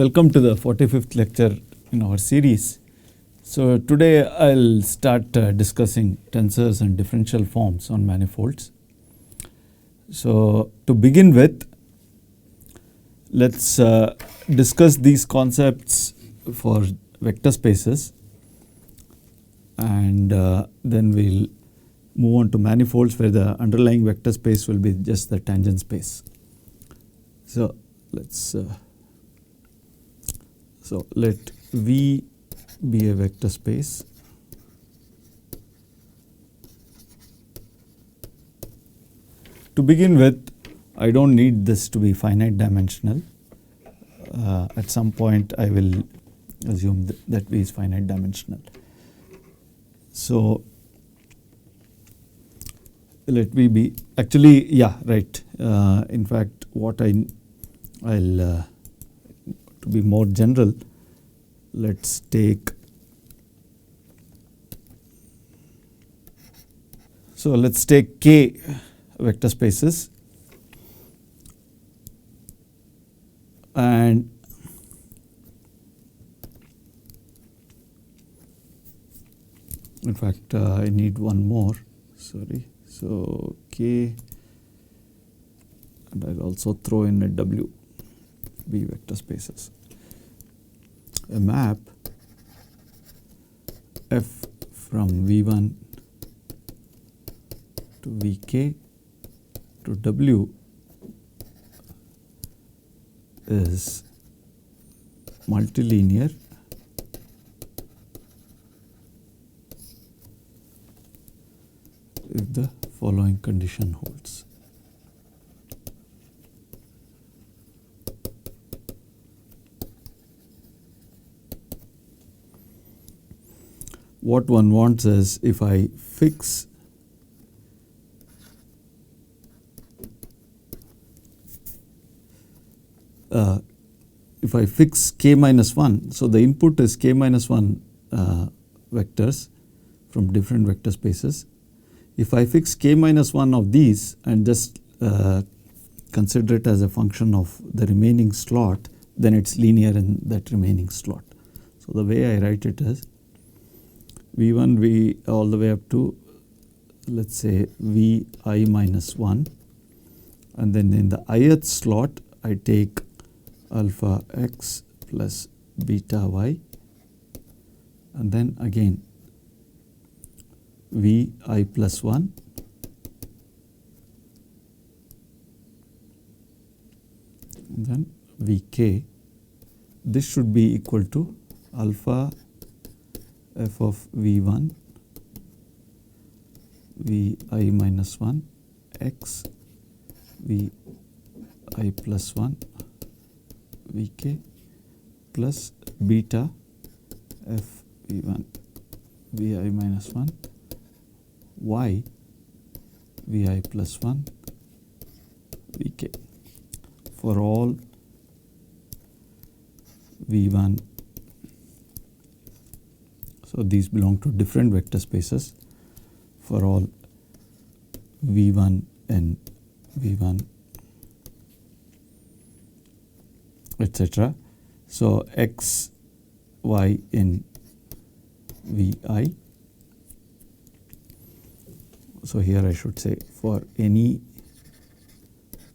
Welcome to the 45th lecture in our series. So today I'll start discussing tensors and differential forms on manifolds. So to begin with, let's discuss these concepts for vector spaces, and then we'll move on to manifolds where the underlying vector space will be just the tangent space. So let's let V be a vector space to begin with. I don't need this to be finite dimensional. At some point I will assume that V is finite dimensional. So let V be actually, yeah, right. In fact, what I'll to be more general, let's take, so let's take K vector spaces, and in fact I need one more, sorry. So K, and I'll also throw in a W, B vector spaces. A map F from V1 to Vk to W is multilinear if the following condition holds. What one wants is, if I fix k minus 1, so the input is k minus 1 vectors from different vector spaces. If I fix k minus 1 of these and just consider it as a function of the remaining slot, then it's linear in that remaining slot. So the way I write it is V1 V all the way up to, let's say, Vi minus 1, and then in the ith slot I take alpha x plus beta y, and then again Vi plus 1, and then Vk. This should be equal to alpha f of V1 Vi minus 1 x Vi plus 1 Vk plus beta f V1 Vi minus 1 y Vi plus 1 Vk for all V1. So these belong to different vector spaces for all V1 and V1, etc. So x, y in Vi. So here I should say for any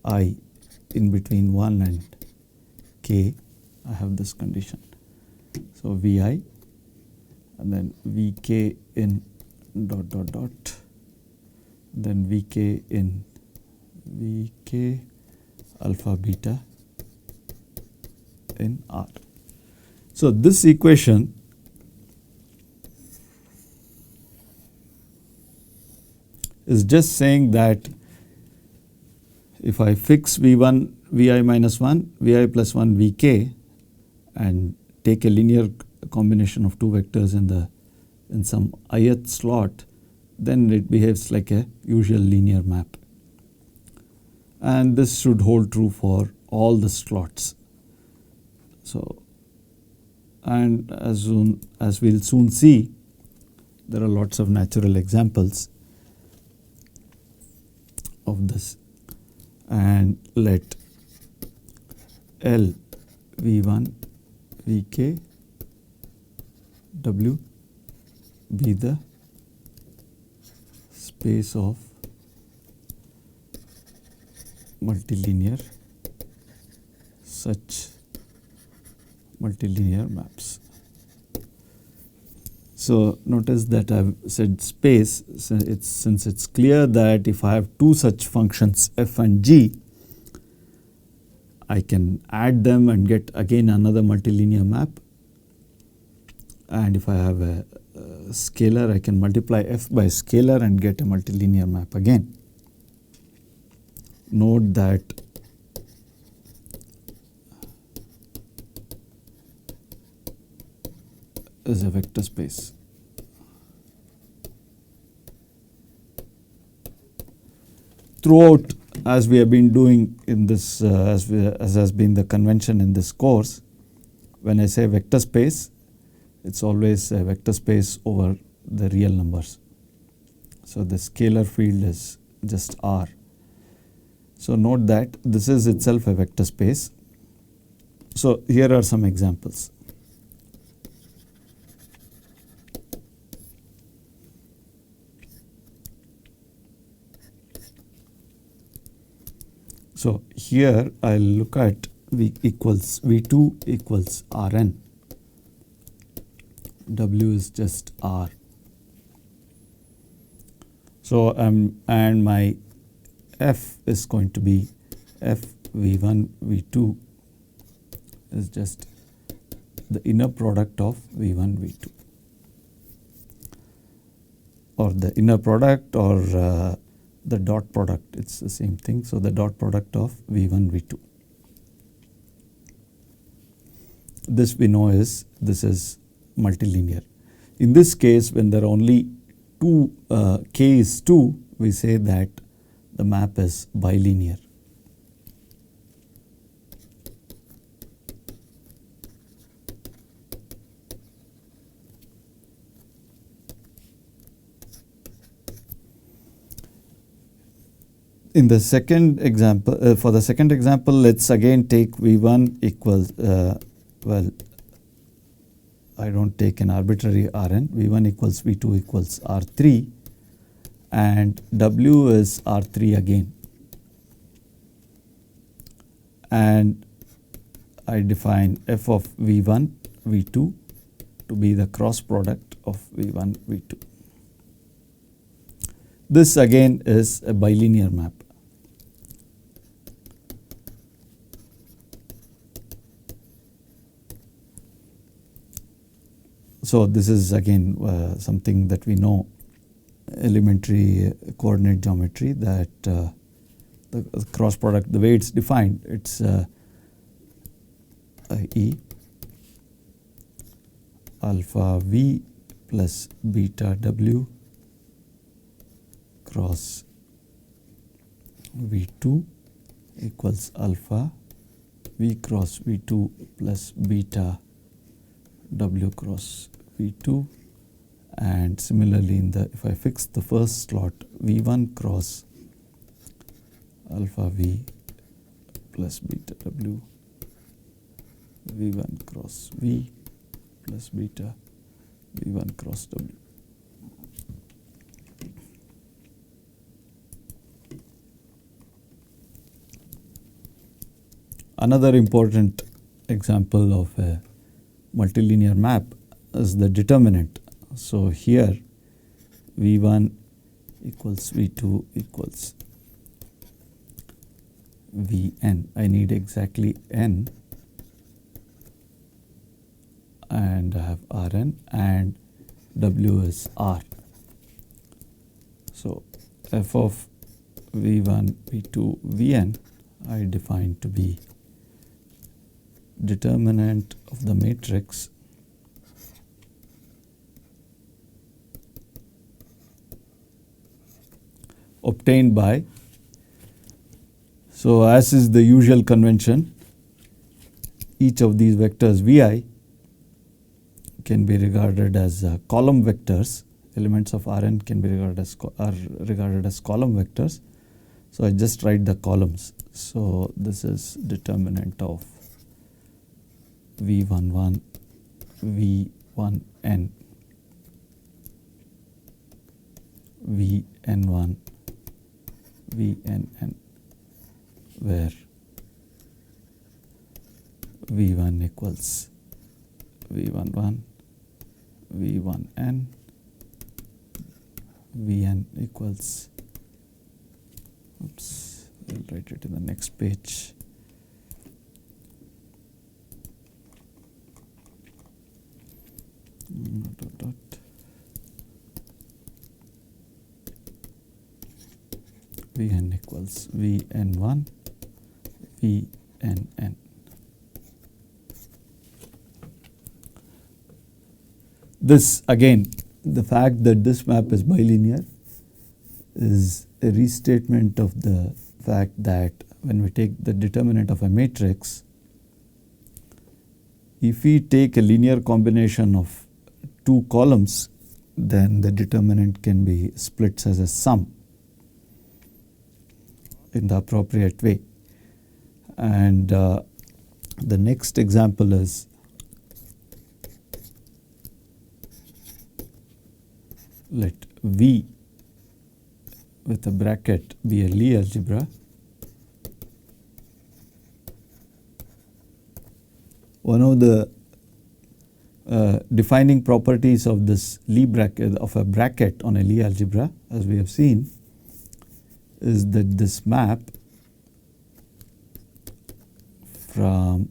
I in between 1 and k, I have this condition. So Vi, and then Vk in dot dot dot, then Vk in Vk alpha beta in R. So this equation is just saying that if I fix V1 Vi minus 1 Vi plus 1 Vk and take a linear combination of two vectors in some ith slot, then it behaves like a usual linear map, and this should hold true for all the slots. So, and as we'll soon see, there are lots of natural examples of this, and let L V1 Vk W be the space of multilinear such multilinear maps. So notice that I've said space, so since it's clear that if I have two such functions f and g, I can add them and get again another multilinear map. And if I have a scalar, I can multiply f by scalar and get a multilinear map again. Note that is a vector space. Throughout, as we have been doing in this, as has been the convention in this course, when I say vector space, it's always a vector space over the real numbers. So the scalar field is just R. So note that this is itself a vector space. So here are some examples. So here I'll look at V2 equals Rn. W is just R. So and my F is going to be F V1 V2 is just the inner product of V1 V2, or the inner product, or the dot product, it's the same thing. So the dot product of V1 V2. This we know is, this is multilinear. In this case, when there are only two, k is 2, we say that the map is bilinear. In the second example, for the second example, let's again take V1 equals, well, I don't take an arbitrary Rn. V1 equals V2 equals R3, and W is R3 again. And I define f of V1 V2 to be the cross product of V1 V2. This again is a bilinear map. So this is again something that we know, elementary coordinate geometry, that the cross product, the way it's defined, it's E alpha V plus beta W cross V2 equals alpha V cross V2 plus beta W cross V2, and similarly in the, if I fix the first slot, V1 cross alpha V plus beta W, V1 cross V plus beta V1 cross W. Another important example of a multilinear map is the determinant. So here V1 equals V2 equals Vn. I need exactly n, and I have Rn, and W is R. So f of V1 V2 Vn I define to be determinant of the matrix obtained by, so as is the usual convention, each of these vectors Vi can be regarded as column vectors. Elements of Rn can be regarded as column vectors. So I just write the columns. So this is determinant of V11, V1n, Vn1, Vnn, where V1 equals V11, V1n, Vn equals, oops, I'll write it in the next page. Dot, dot. Vn equals Vn1, Vnn. This again, the fact that this map is bilinear is a restatement of the fact that when we take the determinant of a matrix, if we take a linear combination of two columns, then the determinant can be split as a sum in the appropriate way. And the next example is, let V with a bracket be a Lie algebra. One of the defining properties of this Lie bracket, of a bracket on a Lie algebra, as we have seen, is that this map from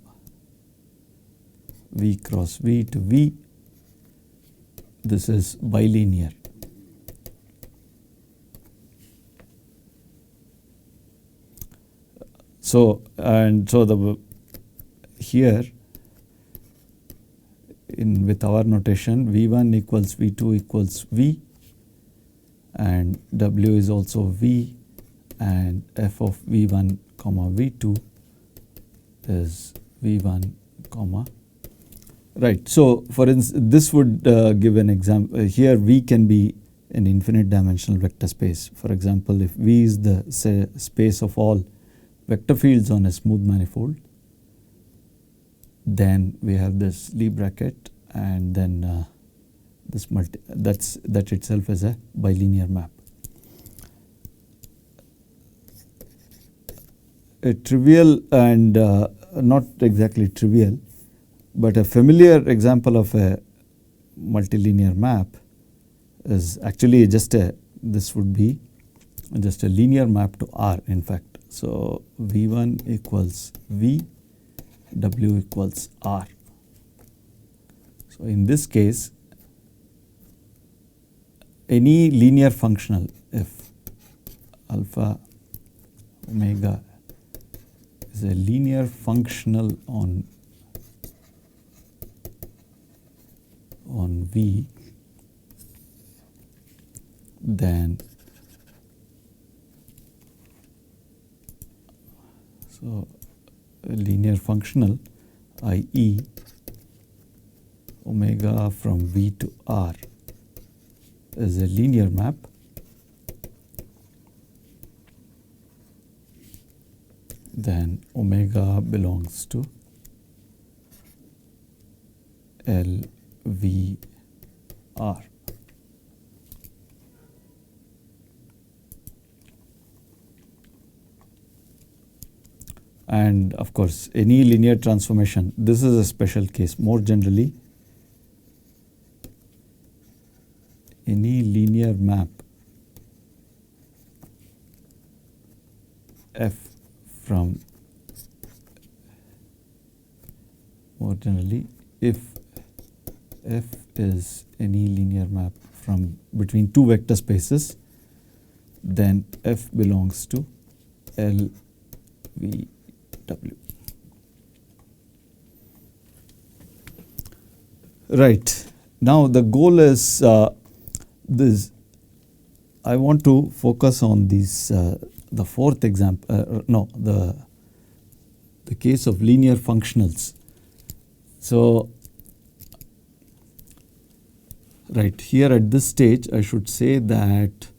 V cross V to V, this is bilinear. So, and so the here in with our notation, V1 equals V2 equals V, and W is also V, and f of V1 comma V2 is V1 comma, right. So, for instance, this would give an example. Here V can be an infinite dimensional vector space. For example, if V is the space of all vector fields on a smooth manifold, then we have this Lie bracket, and then this that itself is a bilinear map. A trivial and not exactly trivial, but a familiar example of a multilinear map is actually just this would be just a linear map to R, in fact. So, V1 equals V, W equals R. So, in this case, any linear functional, if alpha omega is a linear functional on V, then so a linear functional, i.e. omega from V to R is a linear map, then omega belongs to LVR. And of course, any linear transformation, this is a special case. More generally, any linear map F from, more generally, if F is any linear map from between two vector spaces, then F belongs to LVW. Right. Now the goal is this. I want to focus on these the fourth example. No, the case of linear functionals. So, right here at this stage, I should say that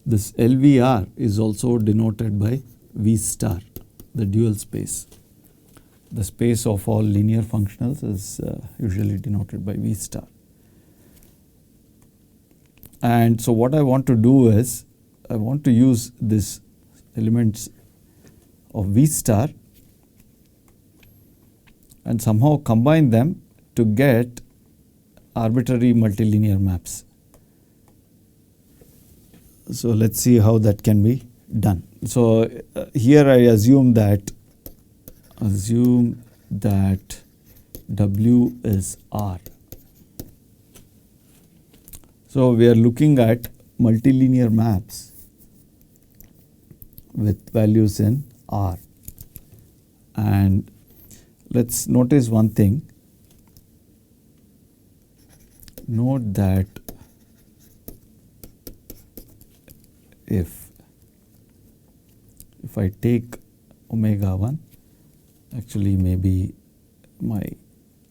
this LVR is also denoted by V star, the dual space. the space of all linear functionals is usually denoted by V star. And so what I want to do is I want to use these elements of V star and somehow combine them to get arbitrary multilinear maps. So let's see how that can be done. So here I assume that W is R. So we are looking at multilinear maps with values in R. And let's notice one thing. Note that if I take omega 1, actually maybe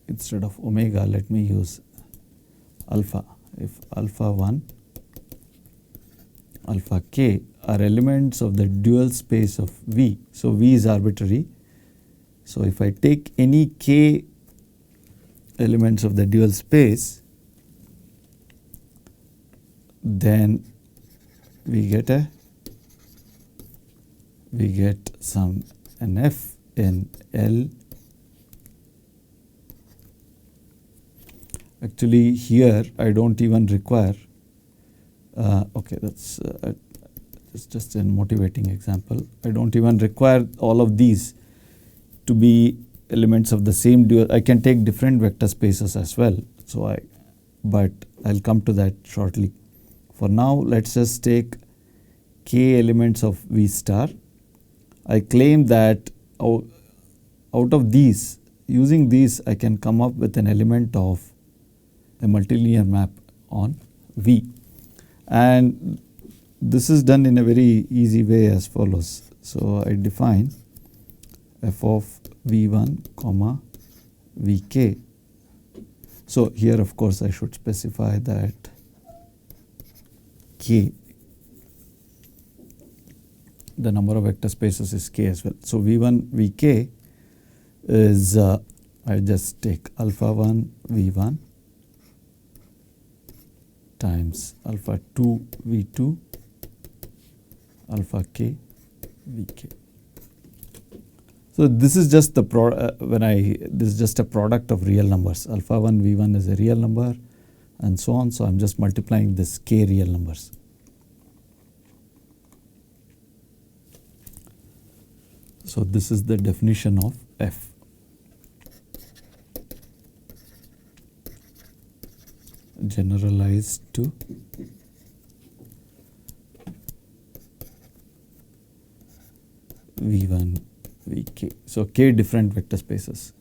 instead of omega let me use alpha. If alpha 1, alpha k are elements of the dual space of V, so V is arbitrary. So if I take any k elements of the dual space, then we get an F in L. Actually here I don't even require, okay, that's just a motivating example. I don't even require all of these to be elements of the same dual. I can take different vector spaces as well. But I'll come to that shortly. For now, let's just take k elements of V star. I claim that out of these, using these, I can come up with an element of a multilinear map on V. And this is done in a very easy way as follows. So I define f of V1 comma Vk. So here of course I should specify that k, the number of vector spaces is k as well. So V1 Vk is I just take alpha 1 V1 times alpha 2 V2 alpha k Vk. So this is just the this is just a product of real numbers. Alpha 1 V1 is a real number and so on. So I'm just multiplying this k real numbers. So this is the definition of F. Generalized to V1 Vk. So k different vector spaces.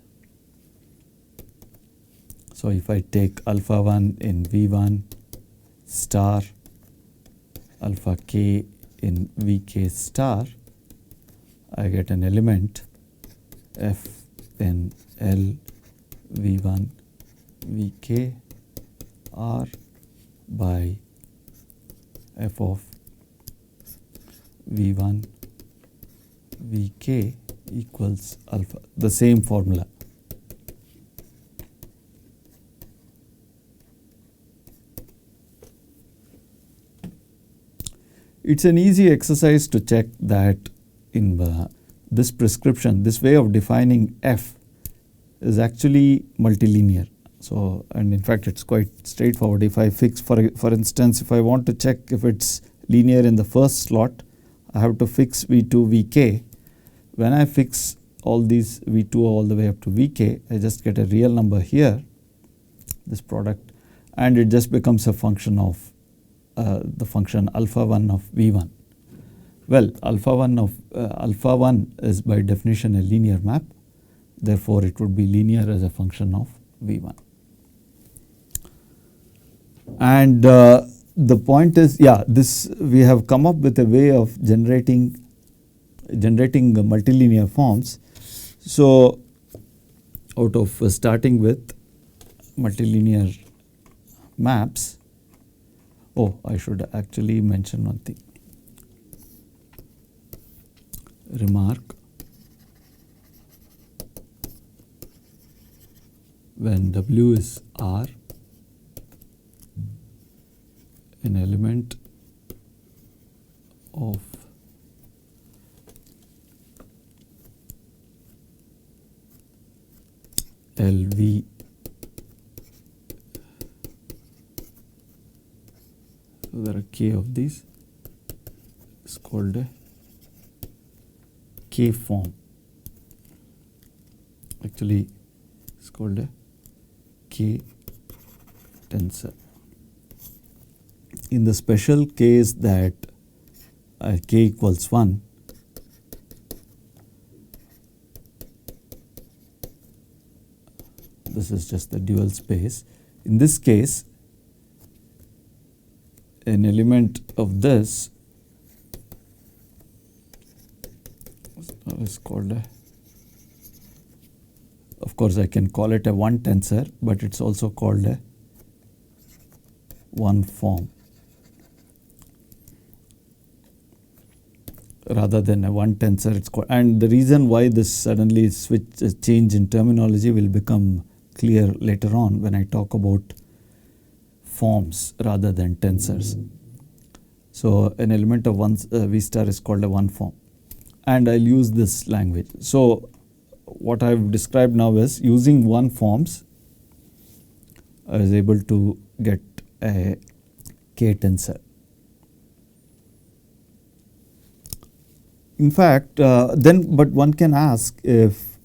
So if I take alpha 1 in V1 star, alpha k in Vk star, I get an element F in L V1 Vk R by F of V1 Vk equals alpha, the same formula. It's an easy exercise to check that in this prescription, this way of defining F is actually multilinear. So, and in fact it's quite straightforward. If I fix, for instance, if I want to check if it's linear in the first slot, I have to fix V2 Vk. When I fix all these V2 all the way up to Vk, I just get a real number here, this product, and it just becomes a function of the function alpha 1 of V1. Well, alpha 1 is by definition a linear map, therefore it would be linear as a function of V1. And the point is, yeah, this we have come up with a way of generating multilinear forms. So out of starting with multilinear maps, oh, I should actually mention one thing. Remark, when W is R, an element of LV so there are K of these is called a K form. Actually it's called a K tensor. In the special case that K equals 1, this is just the dual space. In this case, an element of this is called a, of course I can call it a 1 tensor, but it's also called a 1 form rather than a 1 tensor. It's called, and the reason why this suddenly change in terminology will become clear later on when I talk about forms rather than tensors. So an element of one V star is called a 1 form, and I'll use this language. So what I've described now is using 1 forms I was able to get a K tensor. In fact, but one can ask if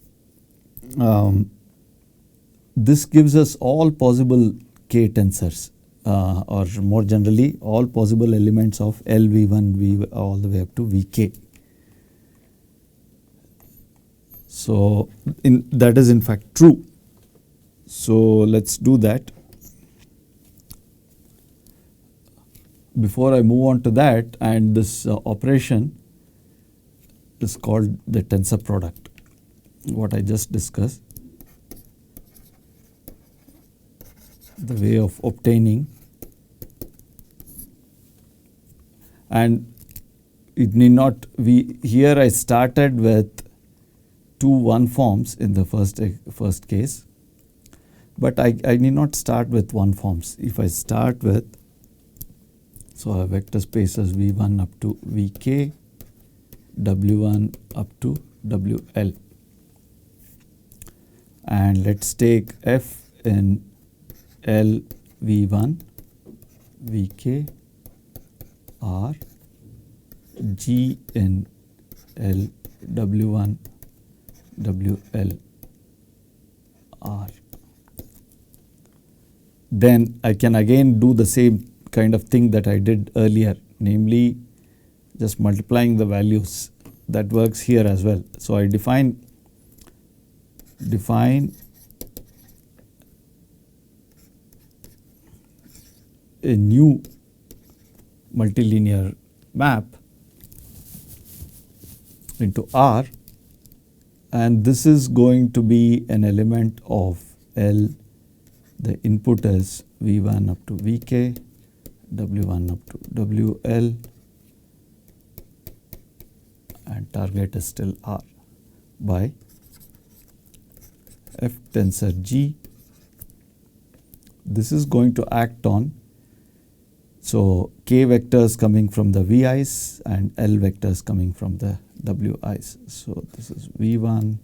this gives us all possible K tensors, or more generally all possible elements of LV1 V all the way up to Vk. So that is in fact true. So let's do that. Before I move on to that, and this operation is called the tensor product, what I just discussed, the way of obtaining, and it need not, here I started with 2 1 forms in the first case, but I need not start with 1 forms. If I start with, so a vector space is V1 up to Vk, W1 up to WL, and let's take F in L V1 Vk R, G in L W1 WL R. Then I can again do the same kind of thing that I did earlier, namely just multiplying the values. That works here as well. So I define a new multilinear map into R, and this is going to be an element of L. The input is V1 up to Vk, W1 up to WL, and target is still R by F tensor G. This is going to act on, so K vectors coming from the Vi's and L vectors coming from the Wi's. So this is V1,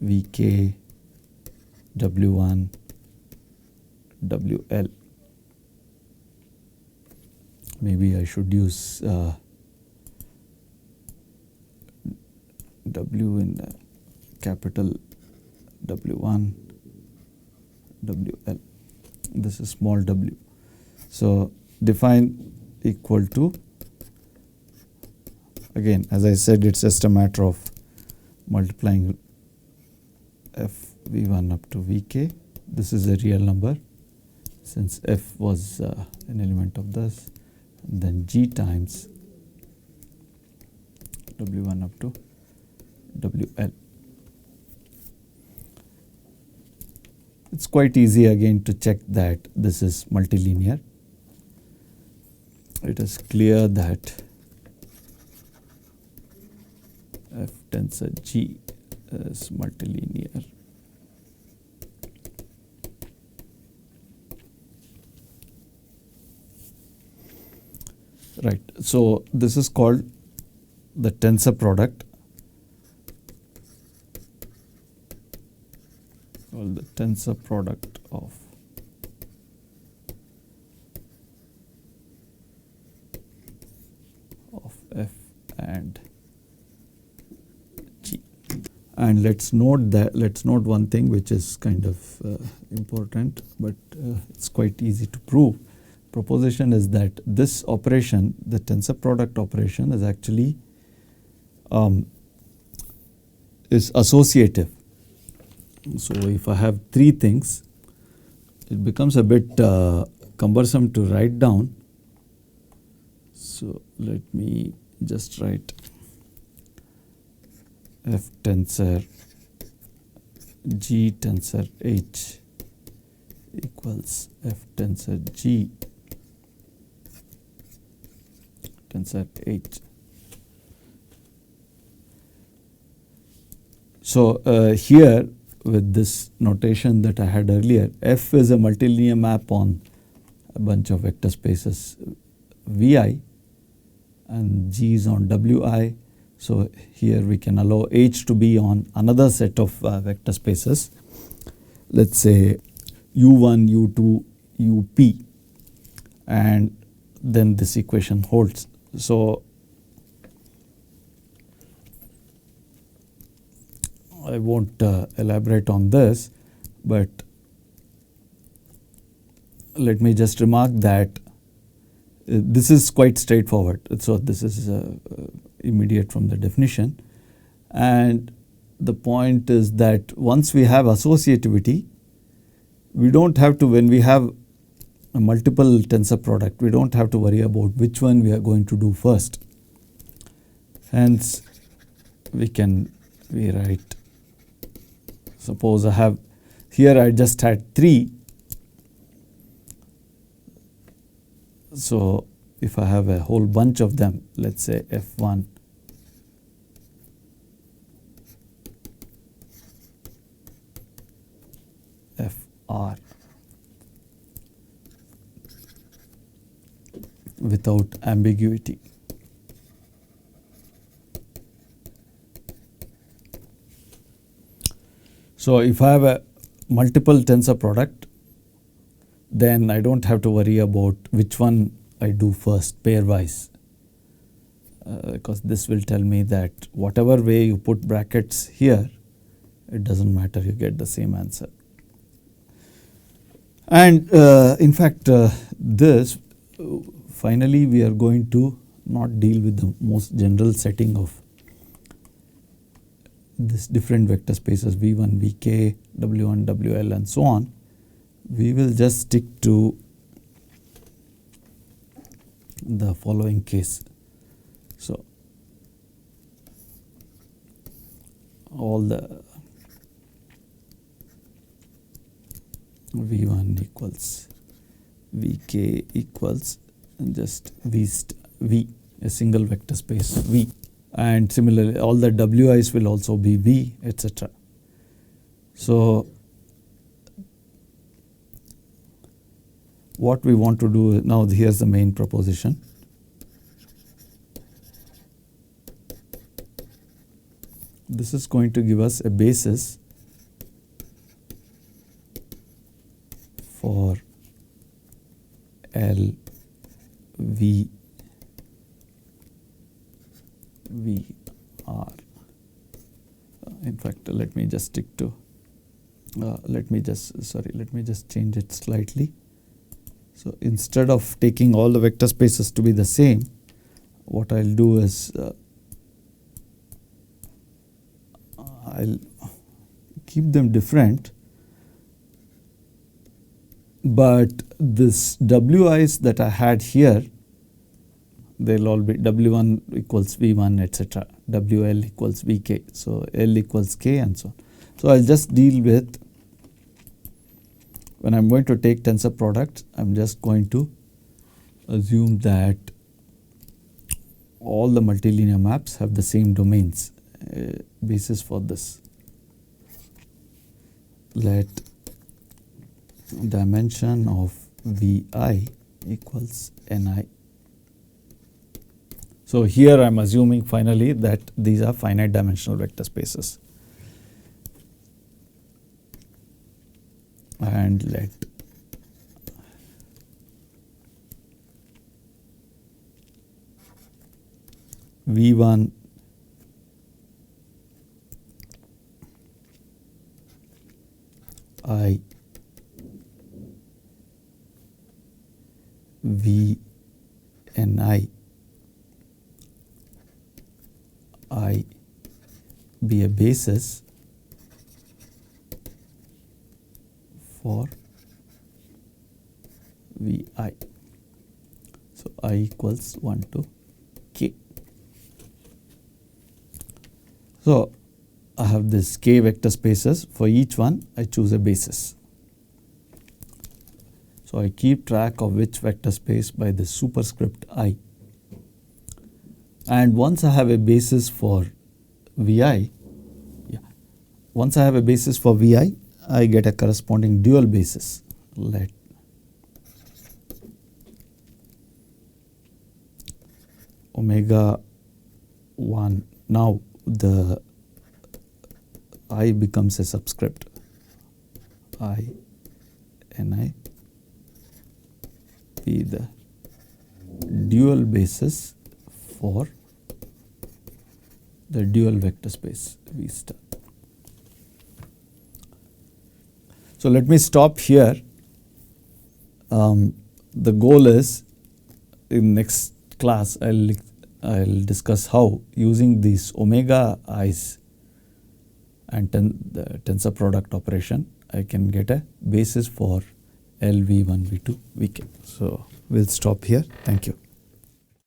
Vk, W1, WL. Maybe I should use W in the capital W1, WL. This is small w. So define equal to, again as I said, it's just a matter of multiplying F V1 up to Vk. This is a real number since F was an element of this, and then G times W1 up to WL. It's quite easy again to check that this is multilinear. It is clear that F tensor G is multilinear Right. So this is called the tensor product. Called the tensor product of f and g. And let's note one thing which is kind of important, but it's quite easy to prove. Proposition is that this operation, the tensor product operation, is actually is associative. So if I have three things, it becomes a bit cumbersome to write down. So let me just write f tensor g tensor h equals f tensor g tensor h. So here with this notation that I had earlier, f is a multilinear map on a bunch of vector spaces vi and g is on wi. So here we can allow h to be on another set of vector spaces, let's say u1, u2, up, and then this equation holds. So I won't elaborate on this, but let me just remark that this is quite straightforward. So this is immediate from the definition, and the point is that once we have associativity, we don't have to, when we have a multiple tensor product, we don't have to worry about which one we are going to do first. Hence we write, suppose I have here, I just had 3. So if I have a whole bunch of them, let's say f1, fr, without ambiguity. So if I have a multiple tensor product, then I don't have to worry about which one I do first pairwise, because this will tell me that whatever way you put brackets here, it doesn't matter, you get the same answer. And in fact, this finally we are going to not deal with the most general setting of this different vector spaces v1, vk, w1, wl, and so on. We will just stick to the following case. So all the v1 equals vk equals just v, a single vector space v, and similarly all the wi's will also be v, etc. So what we want to do now, here's the main proposition. This is going to give us a basis for L, V, V, R. In fact, let me just stick to, let me just change it slightly. So instead of taking all the vector spaces to be the same, what I'll do is I'll keep them different, but this wi's that I had here, they'll all be w1 equals v1, etc., wl equals vk, so l equals k, and so on. So I'll just deal with, when I'm going to take tensor product, I'm just going to assume that all the multilinear maps have the same domains. Basis for this, let dimension of vi equals ni. So here I am assuming finally that these are finite dimensional vector spaces. And let V1 I V N I be a basis for Vi. So I equals 1 to k. So I have this k vector spaces. For each one I choose a basis. So I keep track of which vector space by the superscript I. And once I have a basis for Vi, once I have a basis for Vi, I get a corresponding dual basis. Let omega 1. Now the I becomes a subscript. I Ni be the dual basis for the dual vector space V star. So let me stop here. The goal is in next class I'll discuss how using these omega i's and the tensor product operation I can get a basis for LV1, V2, Vk. So we'll stop here. Thank you.